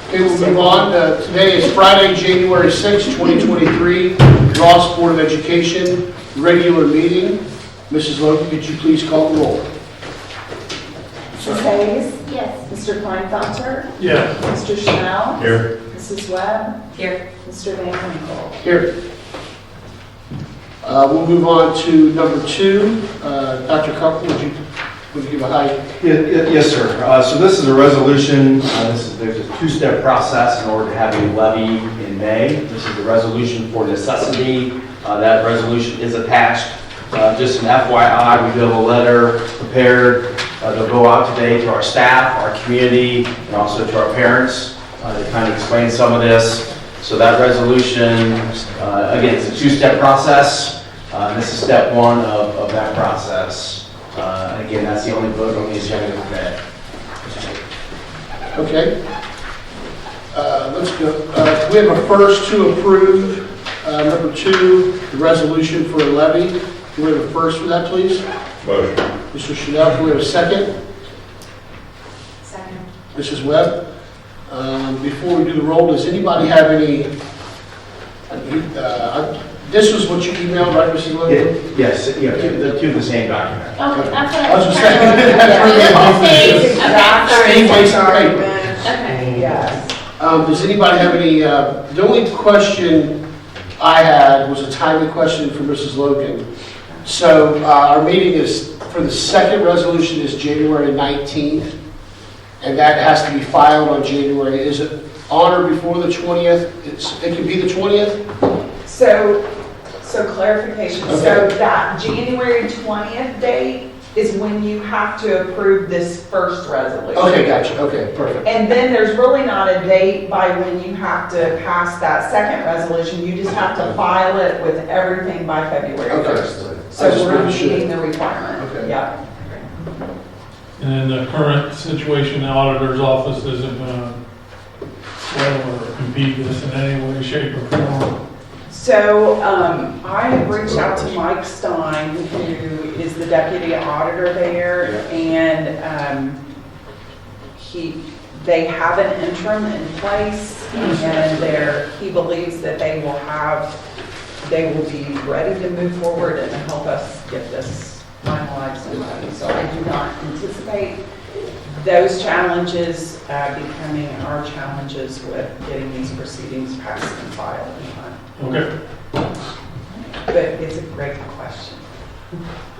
Okay, we'll move on. Today is Friday, January 6, 2023, Ross Board of Education, regular meeting. Mrs. Logan, could you please call the roll? Mrs. Hayes? Yes. Mr. Kleinfelter? Yes. Mr. Schnell? Here. Mrs. Webb? Here. Mr. Van Winkle? Here. We'll move on to number 2. Dr. Cup, would you give a hi? Yes, sir. So this is a resolution, there's a two-step process in order to have a levy in May. This is the resolution for necessity. That resolution is attached. Just an FYI, we do have a letter prepared. They'll go out today to our staff, our community, and also to our parents to kind of explain some of this. So that resolution, again, it's a two-step process. This is step 1 of that process. Again, that's the only vote on the agenda today. Okay. Let's go. We have a first to approve. Number 2, the resolution for a levy. Do we have a first for that, please? Motion. Mr. Chanel, do we have a second? Second. Mrs. Webb? Before we do the roll, does anybody have any, this was what you emailed, right, Mrs. Logan? Yes, two of the same document. Okay, that's what I was just trying to saying. remember. Same Okay, place sorry. of paper. Okay. Yes. Does anybody have any, the only question I had was a timely question for Mrs. Logan. So our meeting is, for the second resolution is January 19th, and that has to be filed on January. Is it on or before the 20th? It can be the 20th? So clarification, so Okay. that January 20th date is when you have to approve this first resolution. Okay, gotcha. Okay, perfect. And then there's really not a date by when you have to pass that second resolution. You just have to file it with everything by February Okay. 1st. I So just we're wasn't sure. meeting the requirement. Okay. Yeah. And in the current situation, the auditor's office isn't going to swell or impede this in any way, shape, or form. So I have reached out to Mike Stein, who is the deputy auditor there, and they have an interim in place, and he believes that they will be ready to move forward and help us get this finalized and ready. So I do not anticipate those challenges becoming our challenges with getting these proceedings passed and filed in time. Okay. But it's a great question.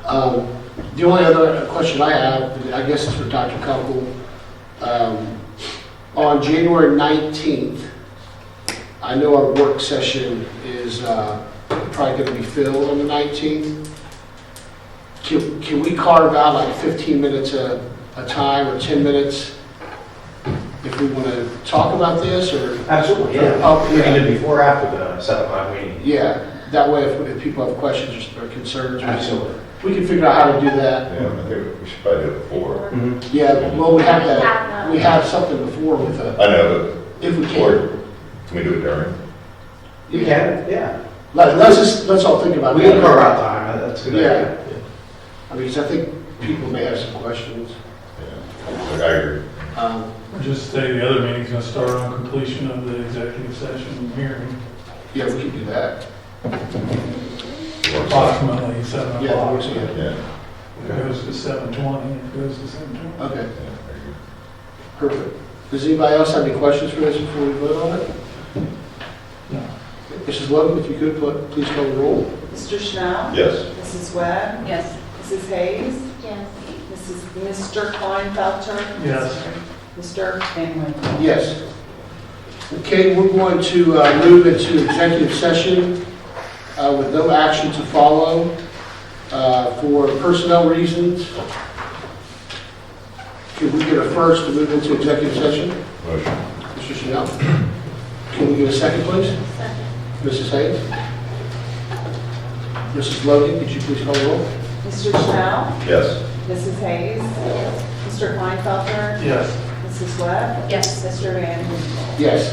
The only other question I have, I guess it's for Dr. Kunkel. On January 19th, I know our work session is probably going to be filled on the 19th. Can we carve out like 15 minutes a time or 10 minutes if we want to talk about this, or? Absolutely, yeah. Oh, We can yeah. do before or after the 7 o'clock meeting. Yeah, that way if people have questions or concerns, Absolutely. we can figure out how to do that. Yeah, I think we should probably do it before. Yeah, well, we have that, we have something before with a, I know, if we but, can. or, can we do it during? You can, yeah. Let's all think about We that. can carve out time, that's a good idea. I mean, 'cause I think people may have some questions. Yeah, I agree. Just say the other meeting's going to start on completion of the executive session hearing, Yeah, we can do that. approximately 7 Yeah, o'clock. that works, yeah. If it goes to 7:20, it goes to 7:20. Okay, perfect. Does anybody else have any questions for this before we vote on it? No. Mrs. Logan, if you could, please call the roll. Mr. Schnell? Yes. Mrs. Webb? Yes. Mrs. Hayes? Yes. Mr. Kleinfelter? Yes. Mr. Van Winkle? Yes. Okay, we're going to move into executive session with no action to follow for personnel reasons. Can we get a first to move into executive session? Motion. Mr. Chanel? Can we get a second, please? Second. Mrs. Hayes? Mrs. Logan, could you please call the roll? Mr. Schnell? Yes. Mrs. Hayes? Yes. Mr. Kleinfelter? Yes. Mrs. Webb? Yes. Mr. Van Winkle? Yes.